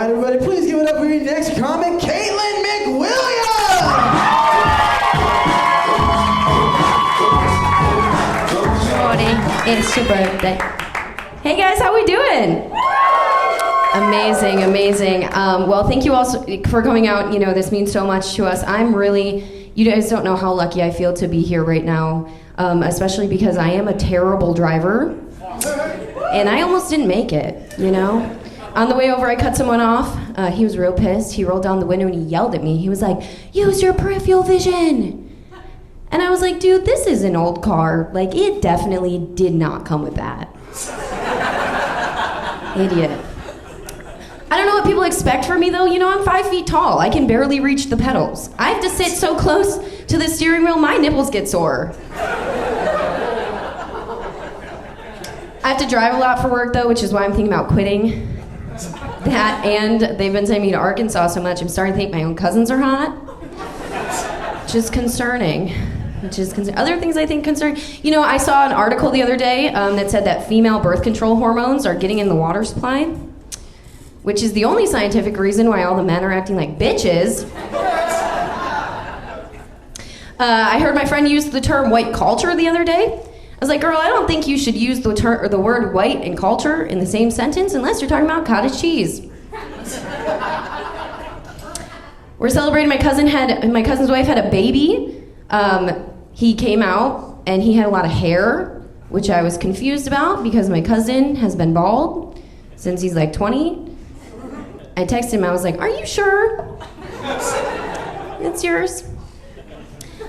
right, everybody, please give it up for your next comic, Kaitlyn McWilliams! Morning. It's your birthday. Hey guys, how we doing? Amazing, amazing. Well, thank you all for coming out. You know, this means so much to us. You guys don't know how lucky I feel to be here right now, especially because I am a terrible driver. And I almost didn't make it, you know? On the way over, I cut someone off. He was real pissed. He rolled down the window and he yelled at me. He was like, "Use your peripheral vision." And I was like, dude, this is an old car. Like, it definitely did not come with that. Idiot. I don't know what people expect from me, though. You know, I'm 5 feet tall. I can barely reach the pedals. I have to sit so close to the steering wheel, my nipples get sore. I have to drive a lot for work, though, which is why I'm thinking about quitting. That, and they've been sending me to Arkansas so much, I'm starting to think my own cousins are hot. Which is concerning. Other things I think concerning. You know, I saw an article the other day that said that female birth control hormones are getting in the water supply, which is the only scientific reason why all the men are acting like bitches. I heard my friend use the term white culture the other day. I was like, girl, I don't think you should use the word white and culture in the same sentence unless you're talking about cottage cheese. We're celebrating my cousin's wife had a baby. He came out and he had a lot of hair, which I was confused about because my cousin has been bald since he's like 20. I texted him, I was like, are you sure? It's yours.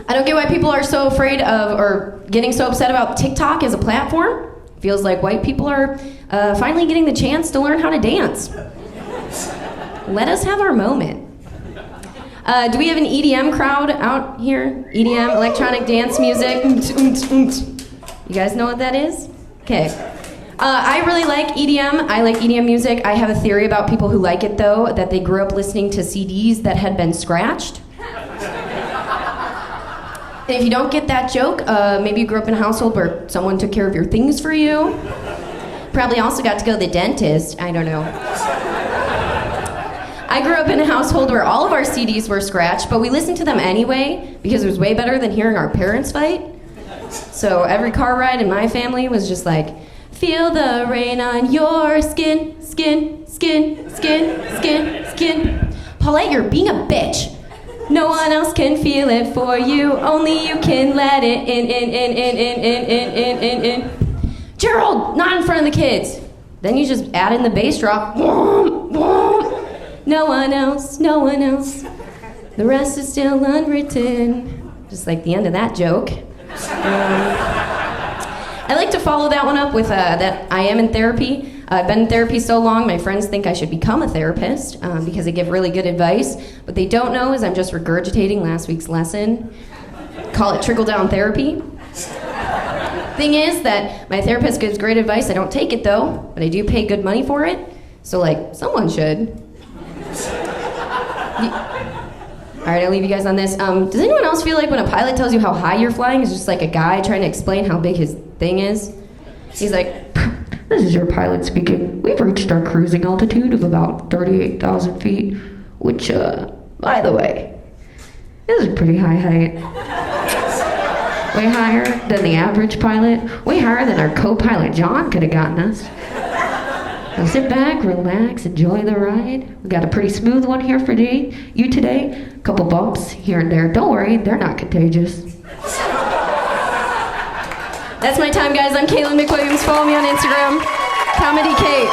I don't get why people are so afraid of or getting so upset about TikTok as a platform. Feels like white people are finally getting the chance to learn how to dance. Let us have our moment. Do we have an EDM crowd out here? EDM, electronic dance music. You guys know what that is? Okay. I really like EDM. I like EDM music. I have a theory about people who like it, though, that they grew up listening to CDs that had been scratched. And if you don't get that joke, maybe you grew up in a household where someone took care of your things for you. Probably also got to go to the dentist. I don't know. I grew up in a household where all of our CDs were scratched, but we listened to them anyway because it was way better than hearing our parents fight. So every car ride in my family was just like, feel the rain on your skin, skin, skin, skin, skin, skin. Paulette, you're being a bitch. No one else can feel it for you. Only you can let it in. Gerald, not in front of the kids. Then you just add in the bass drop. No one else, no one else. The rest is still unwritten. Just like the end of that joke. I like to follow that one up with that I am in therapy. I've been in therapy so long, my friends think I should become a therapist because I give really good advice. What they don't know is I'm just regurgitating last week's lesson. Call it trickle-down therapy. Thing is that my therapist gives great advice. I don't take it, though, but I do pay good money for it. So, like, someone should. All right, I'll leave you guys on this. Does anyone else feel like when a pilot tells you how high you're flying, it's just like a guy trying to explain how big his thing is? He's like, this is your pilot speaking. We've reached our cruising altitude of about 38,000 feet, which, by the way, is a pretty high height. Way higher than the average pilot. Way higher than our co-pilot John could have gotten us. Now sit back, relax, enjoy the ride. We got a pretty smooth one here for you today. A couple bumps here and there. Don't worry, they're not contagious. That's my time, guys. I'm Kaitlyn McWilliams. Follow me on Instagram. Comedy Kate.